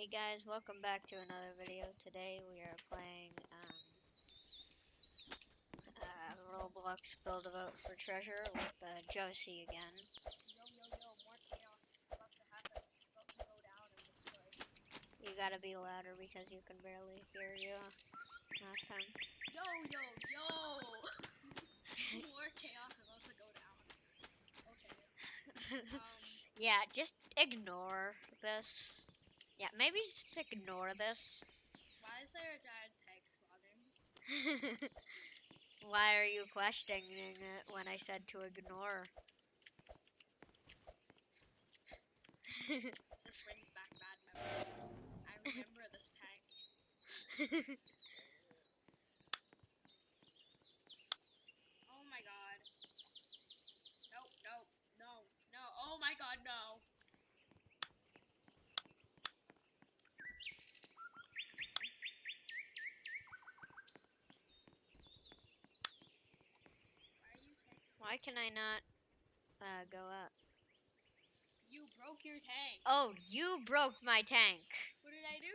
Hey guys, welcome back to another video. Today we are playing Roblox Build a Vote for Treasure with Josie again. Yo, more chaos about to happen. About to go down in this place. You gotta be louder because you can barely hear you last time. Yo! More chaos about to go down. Okay. Yeah, just ignore this. Yeah, maybe just ignore this. Why is there a giant tank spawning? Why are you questioning it when I said to ignore? This brings back bad memories. I remember this tank. Oh my god. No. Oh my god, no. Why are you taking? Why can I not go up? You broke your tank. Oh, you broke my tank. What did I do?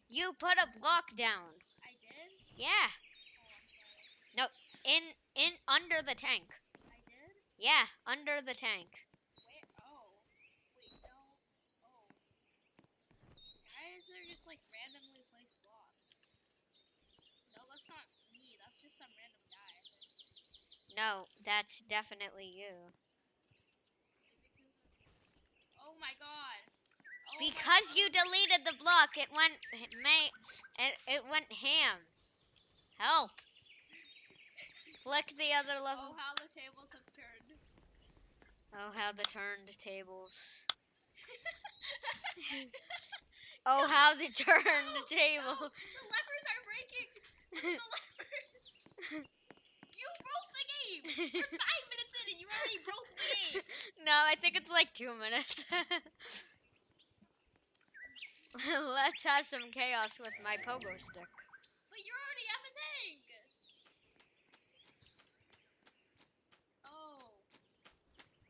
You put a block down. I did? Yeah. Oh, I'm sorry. No, in under the tank. I did? Yeah, under the tank. Where? Oh. Wait, no. Oh. Why is there just like randomly placed blocks? No, that's not me. That's just some random guy, I think. No, that's definitely you. Oh my god. Oh my Because god. you deleted the block, it went ham. Help. Flick the other level. Oh, how the tables have turned. Oh, how the turned tables. Oh, how the turned table. No, the levers are breaking. The levers. You broke the game. We're 5 minutes in and you already broke the game. No, I think it's like 2 minutes. Let's have some chaos with my pogo stick. But you already have a tank. Oh.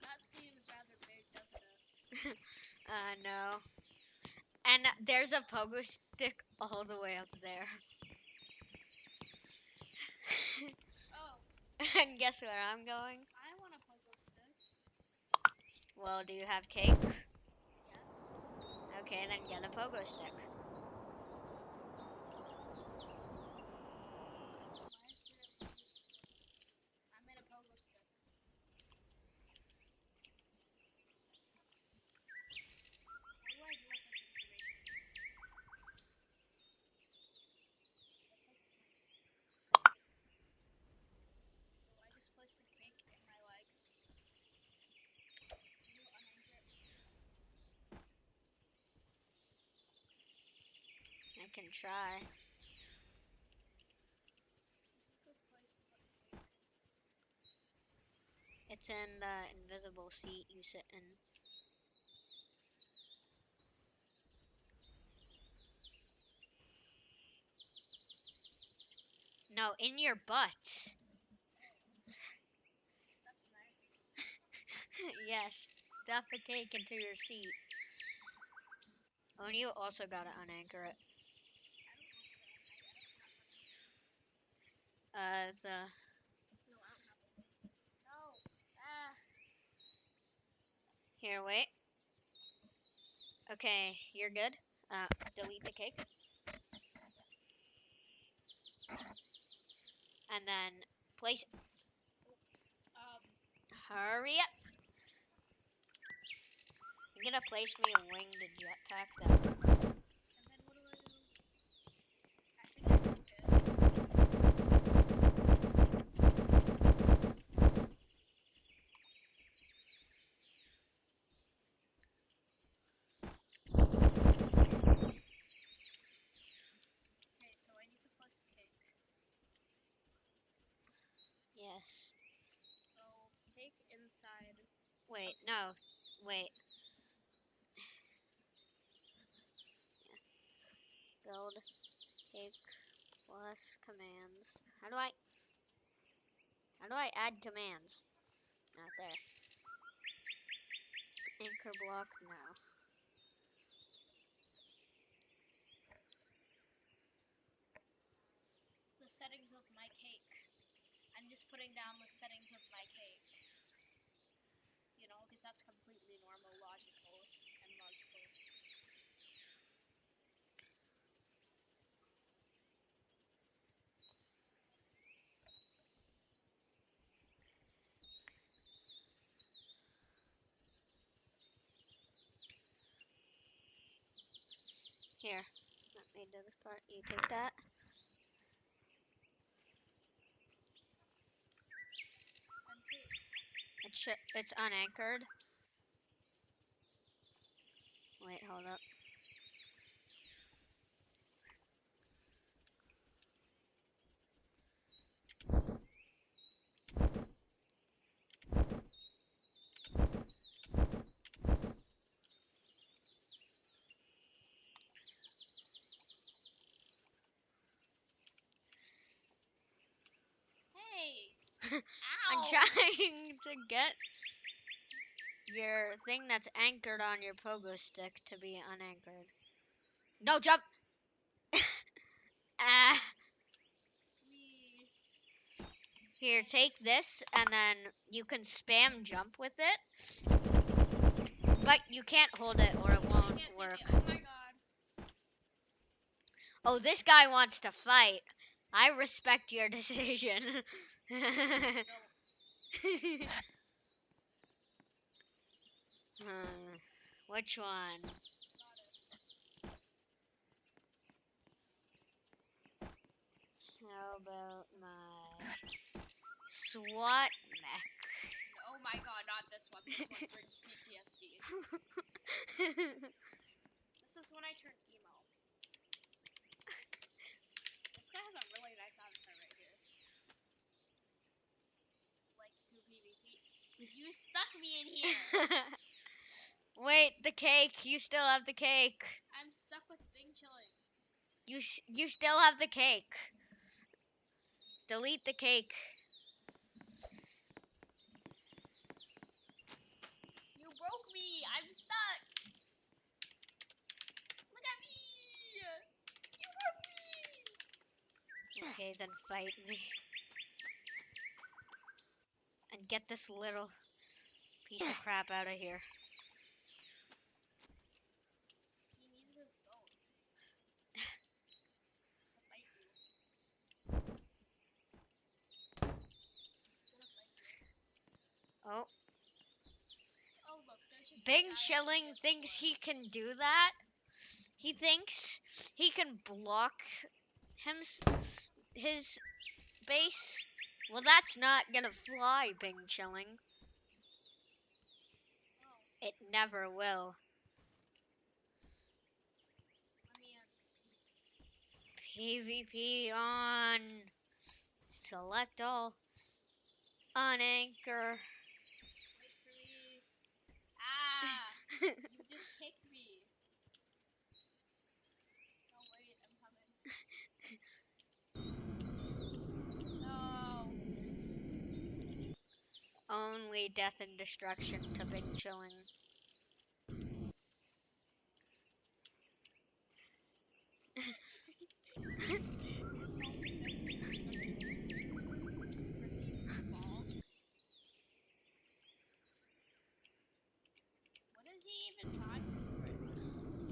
That seems rather big, doesn't it? No. And there's a pogo stick all the way up there. Oh. And guess where I'm going? I want a pogo stick. Well, do you have cake? Yes. Okay, then get a pogo stick. Why is there a pogo stick? I'm in a pogo stick. What do I do with this information? So I just placed a cake in my legs. Can you unanchor it? I can try. This is a good place to put a cake. It's in the invisible seat you sit in. No, in your butt. That's nice. Yes, stuff a cake into your seat. Oh, and you also gotta unanchor it. I don't know how to. The No, I don't have it. No. Ah. here, wait. Okay, you're good. Delete the cake. And then place it. Hurry up. You're gonna place me a winged jetpack that. And then what do I do? I think I broke it. Okay, so I need to place a cake. Yes. So cake inside. Wait, of no. seat. Wait. Build cake plus commands. How do I add commands? Not there. Anchor block, no. settings of my cake. I'm just putting down the settings of my cake. You know, because that's completely normal, logical, and logical. Here, let me do this part. You take that. It's unanchored. Wait, hold up. Hey! I'm Ow! trying to get your thing that's anchored on your pogo stick to be unanchored. No, jump! Ah! Wee. Here, take this, and then you can spam jump with it. But you can't hold it or it won't work. Oh my god. Oh, this guy wants to fight. I respect your decision. Don't. Which one? How about my SWAT mech? Oh my god, not this one. This one brings PTSD. This is when I turned emo. This guy has a really nice avatar right here. Like 2 PvP. You stuck me in here! Wait, the cake. You still have the cake. I'm stuck with Bing chilling. You still have the cake. Delete the cake. You broke me! I'm stuck! Look at me! You broke me! Okay, then fight me. And get this little piece of crap out of here. He needs his bone. To fight you. Oh. Oh look, there's just Bing Chilling thinks he can do that. He thinks he can block his base. Well, that's not gonna fly, Bing Chilling. Oh, It never will. let me PvP on. Select all. Unanchor. wait for me. Ah! You just kicked me. Oh wait, I'm coming. No. Only death and destruction to Bing Chilling. What is he even trying to do right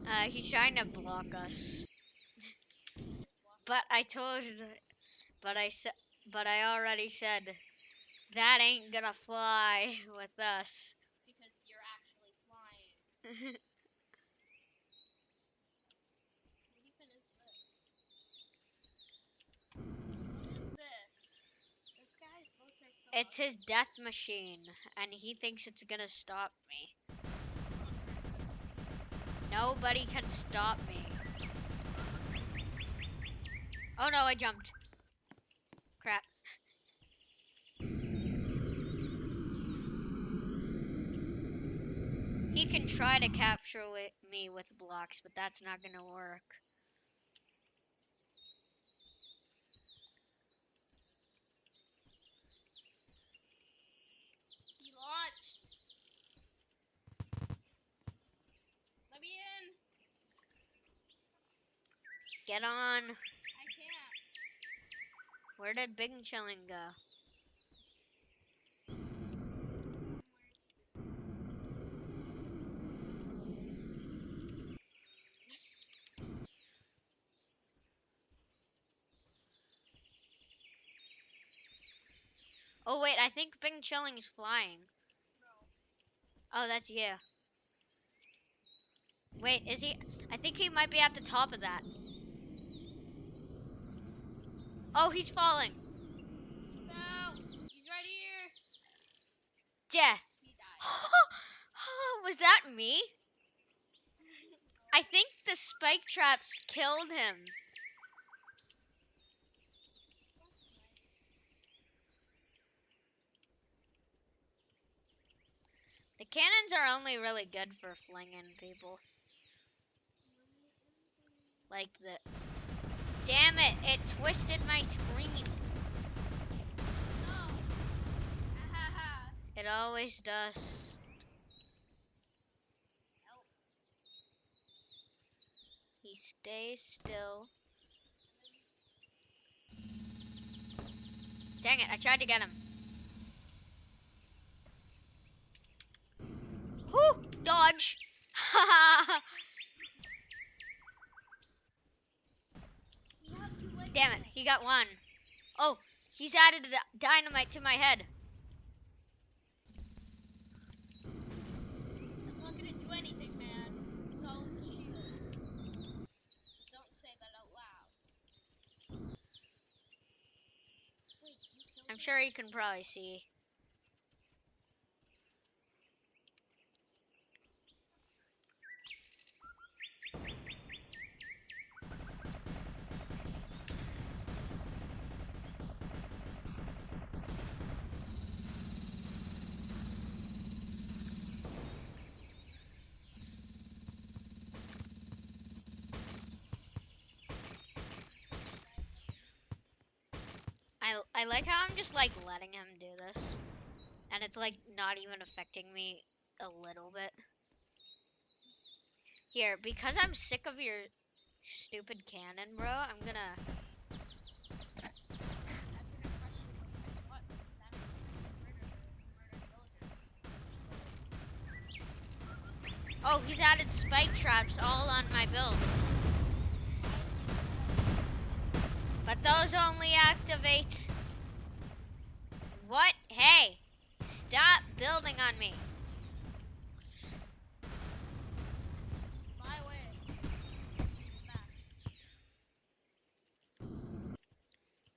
now? He's trying to block us. Just block But but I already said that ain't gonna fly with us. because you're actually flying. What even is this? What is this? This guy's boats are so It's ugly. his death machine, and he thinks it's gonna stop me. Nobody can stop me. Oh no, I jumped. Crap. He can try to capture me with blocks, but that's not gonna work. He launched. Let me in. Get on. I can't. Where did Big Chilling go? Oh wait, I think Big Chilling is flying. Oh, that's you. Wait, is he? I think he might be at the top of that. Oh, he's falling. Wow, he's right here. Death. He died. Was that me? I think the spike traps killed him. The cannons are only really good for flinging people. Like the... Damn it, it twisted my screen. No. Ahaha. It always does. Help. He stays still. Dang it, I tried to get him. Whoo! Dodge! We have two legs. Damn it, he got one. Oh, he's added dynamite to my head. That's not gonna do anything, man. It's all in the shield. Don't say that out loud. Wait, you killed I'm him? sure you can probably see. I like how I'm just like letting him do this. And it's like not even affecting me a little bit. Here, because I'm sick of your stupid cannon, bro, I'm gonna... I'm gonna crush you no matter what because I'm murder soldiers. Oh, he's added spike traps all on my build. But those only activate... What? Hey! Stop building on me. My way. Back.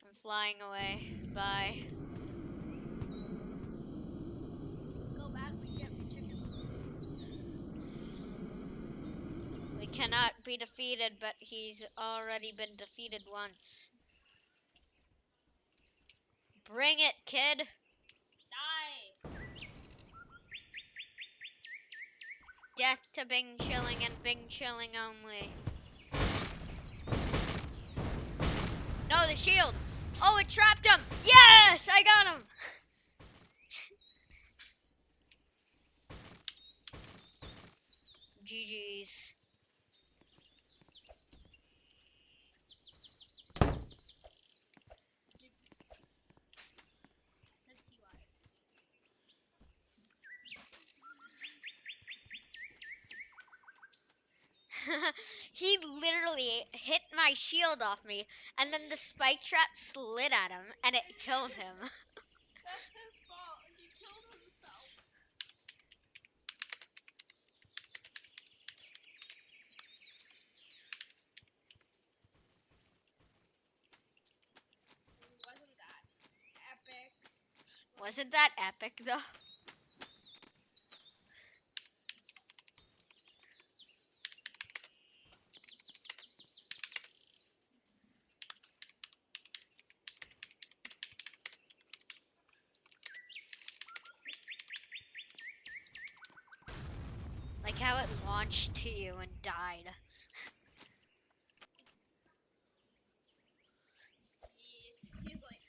I'm flying away. Bye. Go back. We can't be chickens. We cannot be defeated, but he's already been defeated once. Bring it, kid. Die. Death to Bing Chilling and Bing Chilling only. No, the shield. Oh, it trapped him. Yes, I got him. GG's. Jigs. I said CYs. He literally hit my shield off me, and then the spike trap slid at him, and it killed him. That's his fault. He killed himself. Wasn't that epic? Wasn't that epic, though? Like how it launched to you and died. He's like,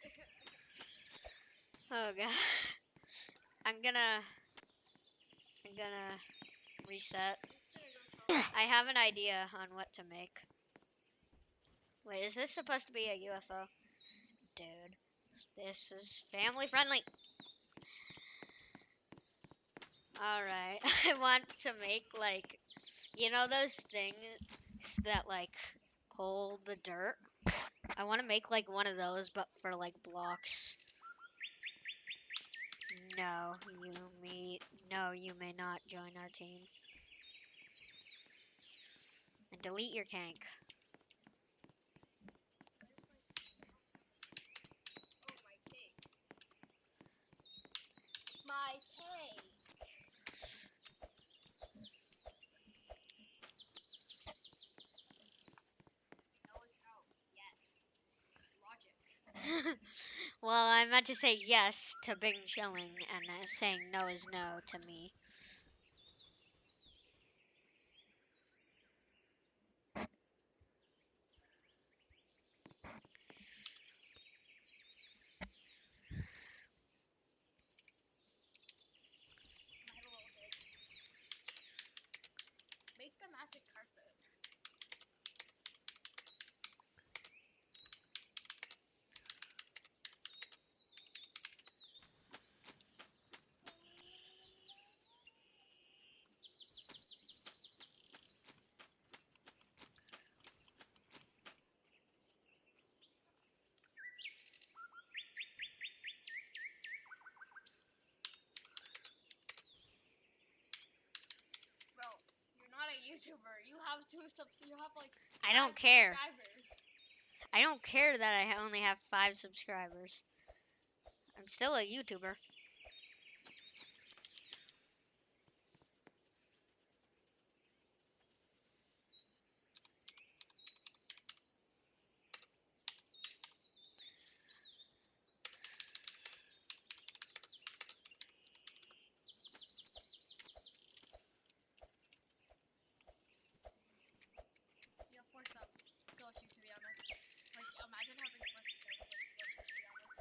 Oh god. I'm gonna reset. I'm just gonna go tell I have an idea on what to make. Wait, is this supposed to be a UFO? dude. This is family friendly. Alright. I want to make, like, you know those things that, like, hold the dirt? I want to make, like, one of those, but for, like, blocks. No, you may not join our team. And delete your kank. Oh, my cake. My cake. No is no. Yes. Logic. Well, I meant to say yes to Bing Chilling, and saying no is no to me. I have a little dig. Make the magic carpet. Bro, you're not a YouTuber. You have you have like I don't 5 care. subscribers. I don't care that I only have 5 subscribers. I'm still a YouTuber. You have 4 subs. Still shoot, to be honest. Like, imagine having 4 subscribers. Like, still shoot, to be honest.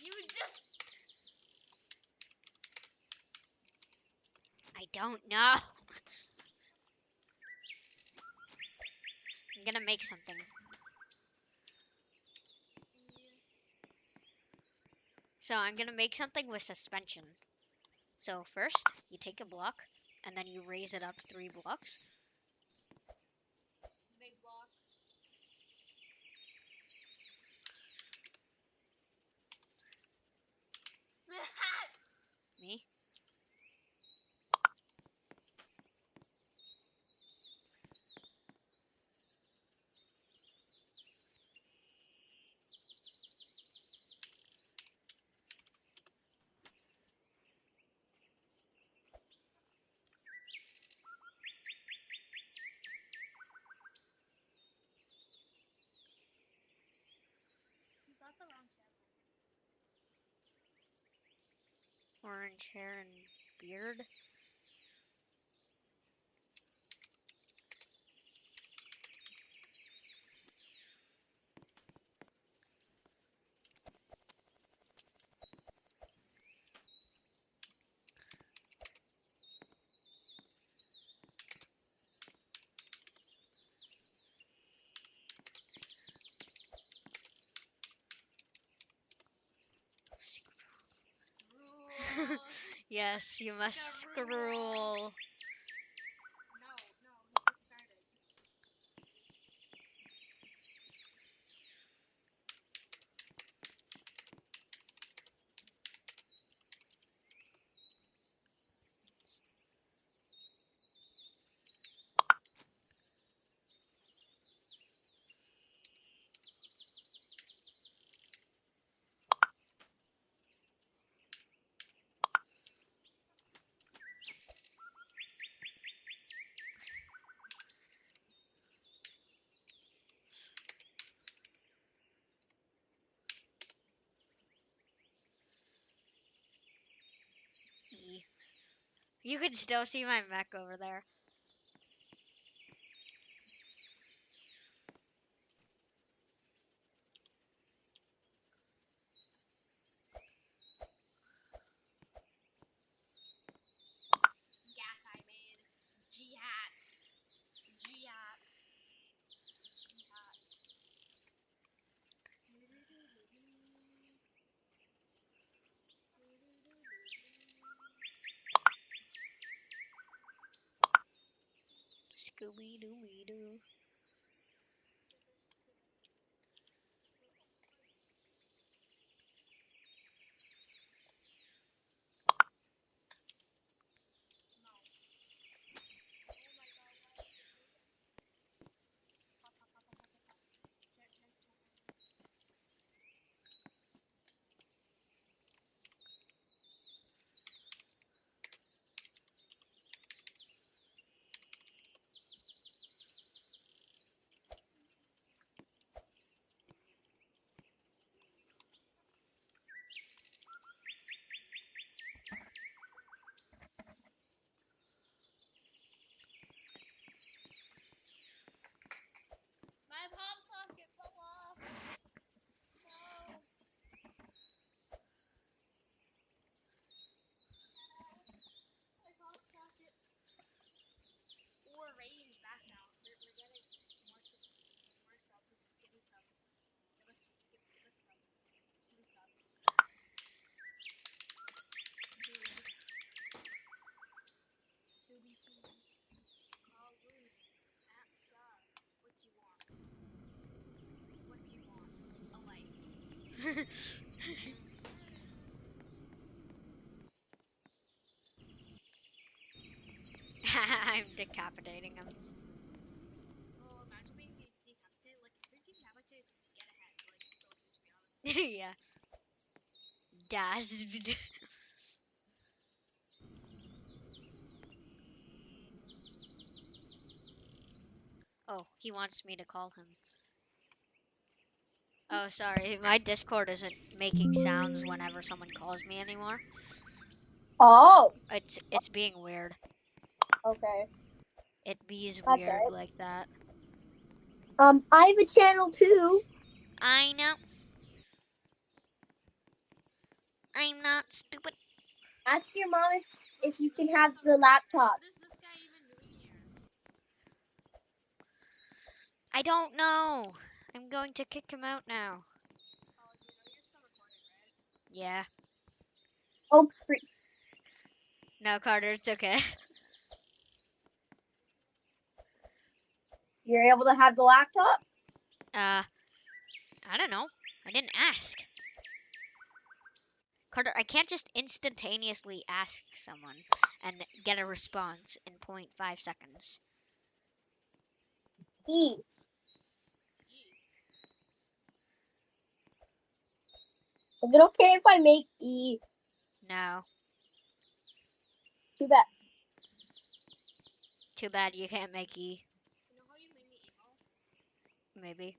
You just I don't know. I'm gonna make something. So I'm gonna make something with suspension. So first, you take a block, and then you raise it up 3 blocks. big block. Me? You got the wrong channel. Orange hair and beard. Screw. Yes, you must Screw. scroll. No, he just started. E. You can still see my mech over there. Scooby-Dooby-Doo. No. Oh my god, why did you do that? Pop, pop, pop, pop, pop, pop, pop. My pop socket fell off. No. My pop socket. We're raging back now. We're getting more subs. More subs. Give me subs. Give us subs. Give me subs. Subi Subi. Call Ruth. At sub. What do you want? What do you want? A life. I'm decapitating him. Oh, imagine being decapitated. Like, if you're decapitated, just get ahead. Like, still do, to be honest. Yeah. Das. Oh, he wants me to call him. Oh, sorry. My Discord isn't making sounds whenever someone calls me anymore. Oh, It's being weird. okay. It bees That's weird right. like that. I have a channel too. I know. I'm not stupid. Ask your mom if you can have the laptop. What is this guy even doing here? I don't know. I'm going to kick him out now. Oh, you know you're still recording, right? Yeah. Oh, No, Carter, it's okay. you're able to have the laptop? I don't know. I didn't ask. Carter, I can't just instantaneously ask someone and get a response in 0.5 seconds. E. Is it okay if I make E? No. Too bad. Too bad you can't make E. You know how you made me emo? Maybe.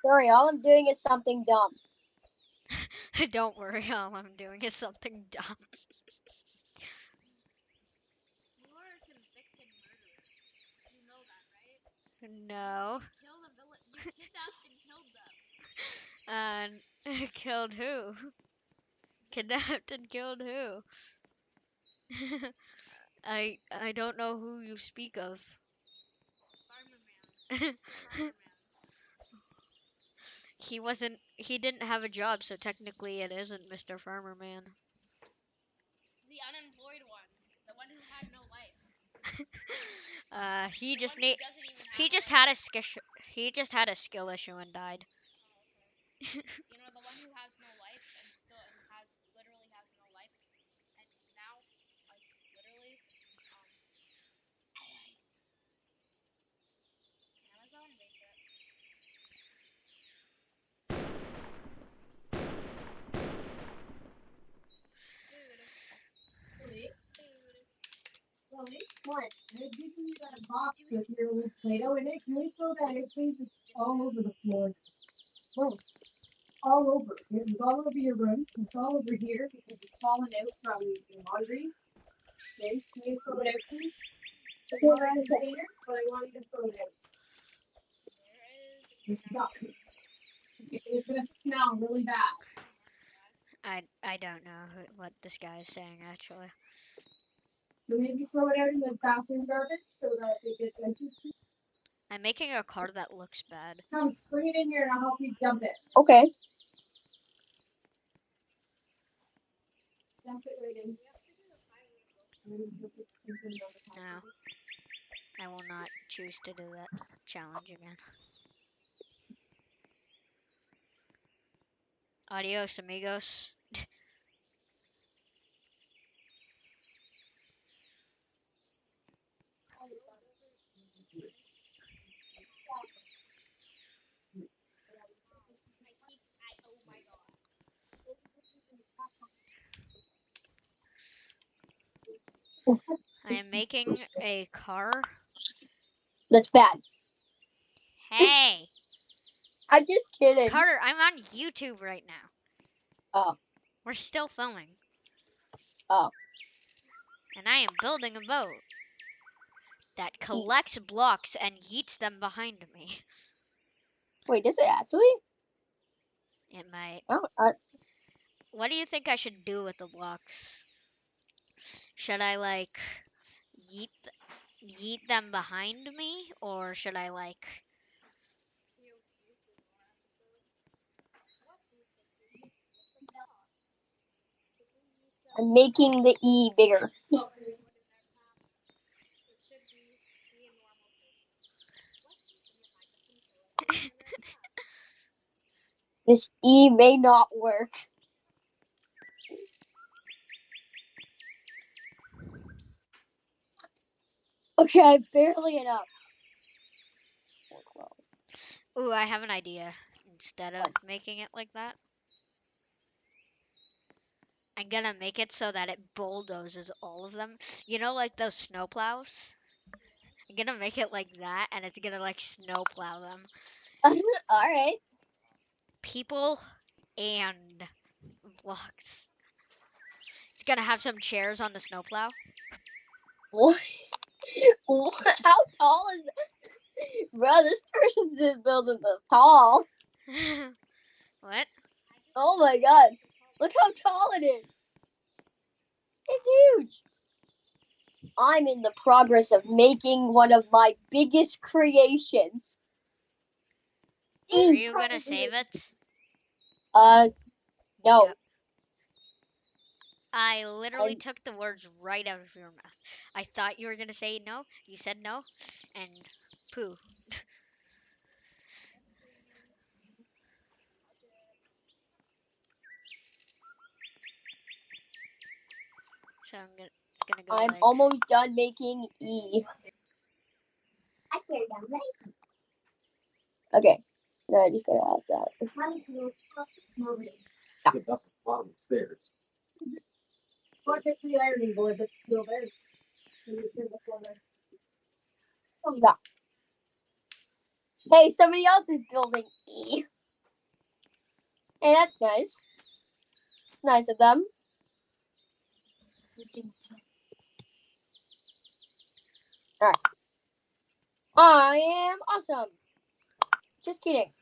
Sorry, all I'm doing is something dumb. Don't worry, all I'm doing is something dumb. You are a convicted murderer. You know that, right? No. You killed a villain. You kidnapped and killed them. And killed who? Kidnapped and killed who? I don't know who you speak of. Farmer man. Mr. Farmer man. He didn't have a job, so technically it isn't Mr. Farmer Man. The unemployed one. The one who had no life. He The just one who need doesn't even he have a just life. had a he just had a skill issue and died. Oh, okay. You know, the one who has no life and still and has literally has no life and now, like, literally, Amazon Basics. Food. Food. Chloe, what? I give you that box with Juice. your little Play-Doh in it. Can we throw that in, please? It's Just all food. over the floor. No, all over. It was all over your room. It's all over here because it's fallen out from your laundry. Okay, can you throw it out, please? Where is it? But I want you to throw it out. There is It's not. nothing. It's gonna smell really bad. I don't know what this guy is saying actually. So maybe throw it out in the bathroom garbage so that it gets empty. I'm making a car that looks bad. Come, bring it in here and I'll help you dump it. Okay. Dump it right in. No, I will not choose to do that challenge again. Adios, amigos. Oh my god. I am making a car. That's bad. Hey, I'm just kidding. Carter, I'm on YouTube right now. Oh. We're still filming. Oh. And I am building a boat that collects blocks and yeets them behind me. Wait, does it actually? It might. Oh, What do you think I should do with the blocks? Should I like yeet yeet them behind me, or should I like? I'm making the E bigger. It should be a normal person. This E may not work. Okay, barely enough. 412. Ooh, I have an idea. Instead of What? making it like that, I'm gonna make it so that it bulldozes all of them. You know, like those snowplows? I'm gonna make it like that, and it's gonna like snowplow them. Alright. People and blocks. It's gonna have some chairs on the snowplow. What? How tall is that? Bro, this person's just building this tall. What? Oh my god. Look how tall it is. It's huge. I'm in the progress of making one of my biggest creations. Are you gonna save it? No. Yep. I literally took the words right out of your mouth. I thought you were gonna say no. You said no, and poo. So it's gonna go I'm like. almost done making E. Okay. No, I just gotta add that. It's up the bottom of the stairs. Or fix the ironing board that's still there. Oh, yeah. Hey, somebody else is building E. Hey, that's nice. It's nice of them. Alright. I am awesome. Just kidding.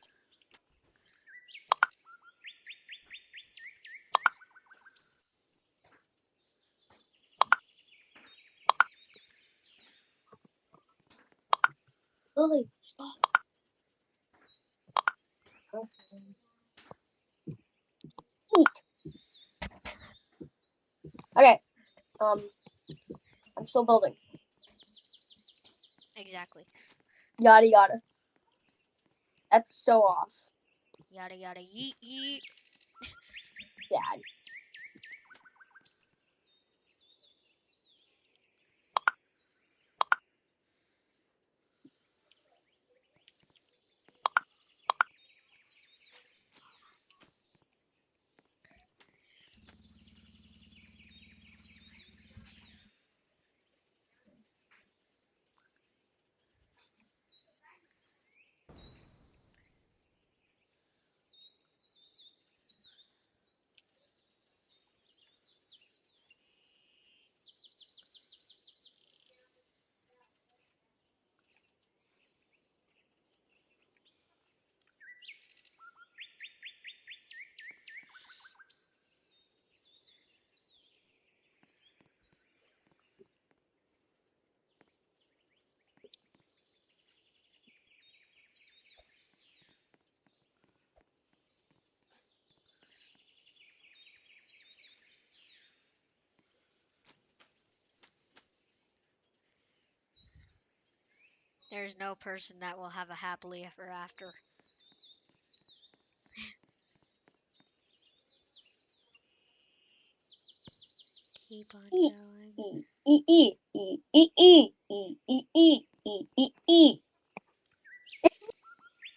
Slowly, stop. Neat. Okay. I'm still building. Exactly. Yada yada. That's so off. Yada yada yeet yeet. Dad. There's no person that will have a happily ever after. Keep on E going. E E E E E E E E E E E.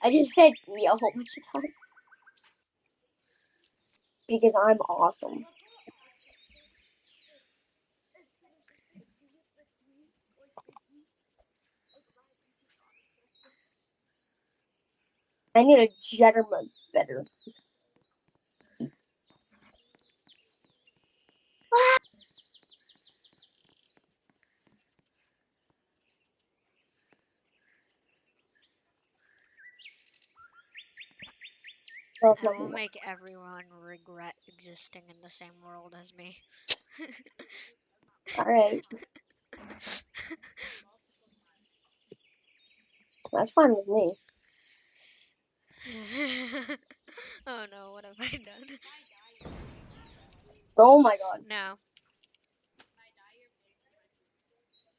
I just said E a whole bunch of times because I'm awesome. I need a gentleman better. I will make everyone regret existing in the same world as me. All right, that's fine with me. Oh no, what have I done? Oh my god. No,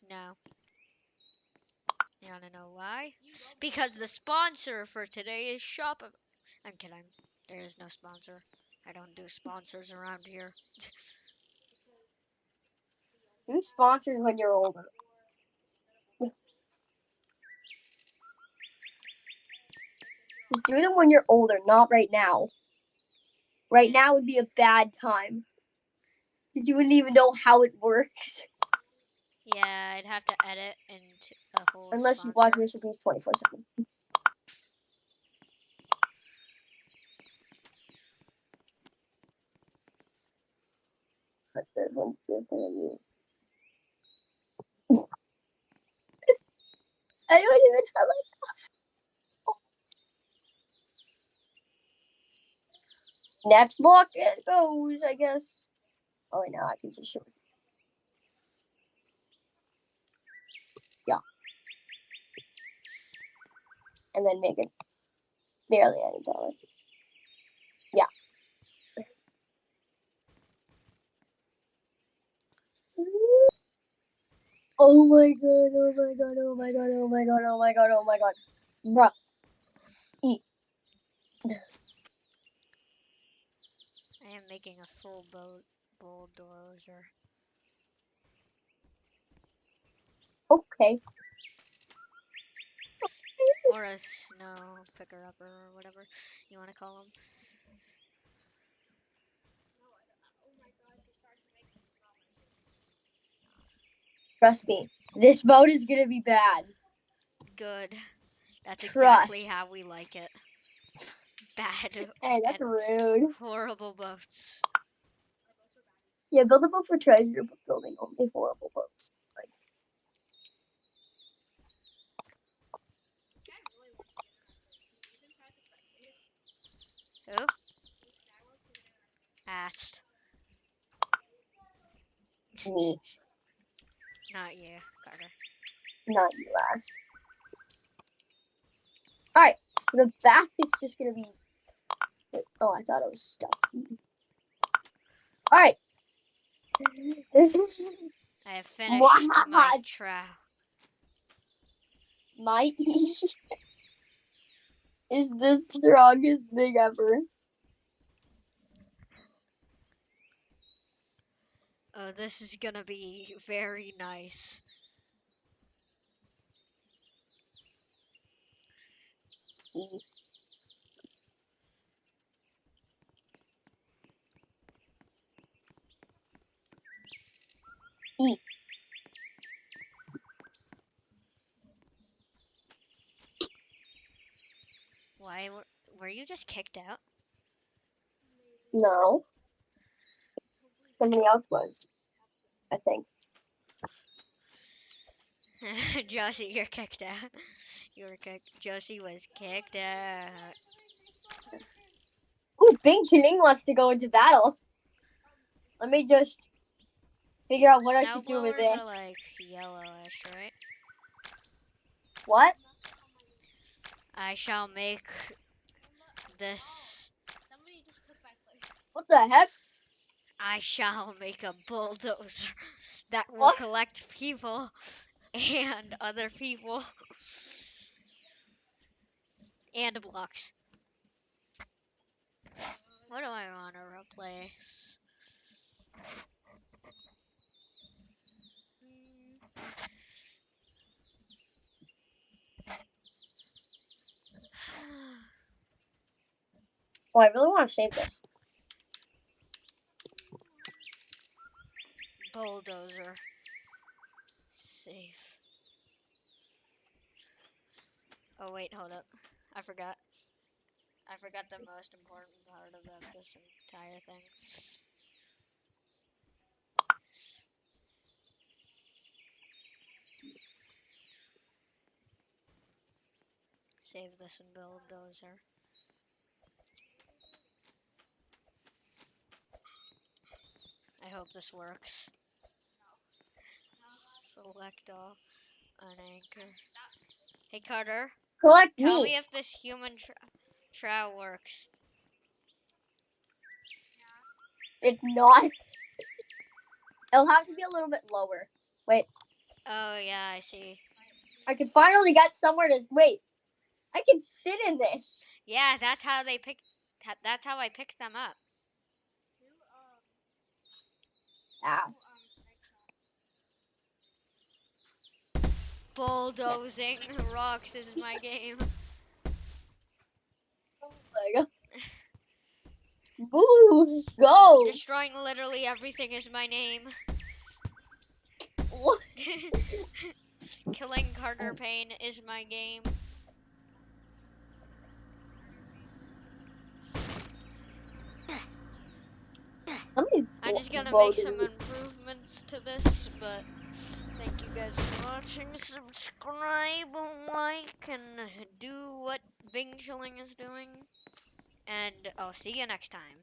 no. You wanna know why? Because the sponsor for today is Shop. I'm kidding. There is no sponsor. I don't do sponsors around here. Who sponsors when you're older? Just do them when you're older, not right now. Right now would be a bad time. Because you wouldn't even know how it works. Yeah, I'd have to edit into a whole Unless you sponsor. watch recipes 24/7. But there's one thing you. I don't even have a next block it goes, I guess. Oh wait, no, I can just show you. Yeah. And then make it barely any taller. Yeah. Oh my god, oh my god, oh my god, oh my god, oh my god, oh my god. Bruh. Eat. I am making a full bulldozer. Okay. Or a snow picker upper or whatever you want to call them. Trust me. This boat is gonna be bad. Good. That's exactly Trust. how we like it. Bad Hey, that's and rude. horrible boats. Yeah, build a boat for treasure, but building only horrible boats. Like, Who? Asked. me, Not you, Carter. not you last. Alright, the back is just gonna be. Oh, I thought it was stuck. Alright. I have finished my What? trap. My E is the strongest thing ever. Oh, this is gonna be very nice. E. E. Why were you just kicked out? No. Somebody else was, I think. Josie, you're kicked out. You were kicked. Josie was kicked out. Ooh, Bing Chiling wants to go into battle. Let me just figure out what I Snow should do with blowers are this. like yellowish, right? What? I shall make this. Somebody just took my place. What the heck? I shall make a bulldozer that will What? collect people and other people and blocks. What do I want to replace? Oh, I really want to save this. Bulldozer. Save. Oh wait, hold up. I forgot. I forgot the most important part about this entire thing. Save this in Bulldozer. I hope this works. Select all on anchor. Hey Carter, Collect tell me me. if this human trial works. It's not. It'll have to be a little bit lower. Wait, Oh yeah, I see. I can finally get somewhere to wait. I can sit in this. Yeah, that's how they pick. That's how I picked them up. Ass. Bulldozing rocks is my game. Oh my god. Boo! Go. Destroying literally everything is my name. What? Killing Carter Payne is my game. Somebody's I'm just gonna make voted some me. improvements to this, but thank you guys for watching. Subscribe, like, and do what Bing Chilling is doing. And I'll see you next time.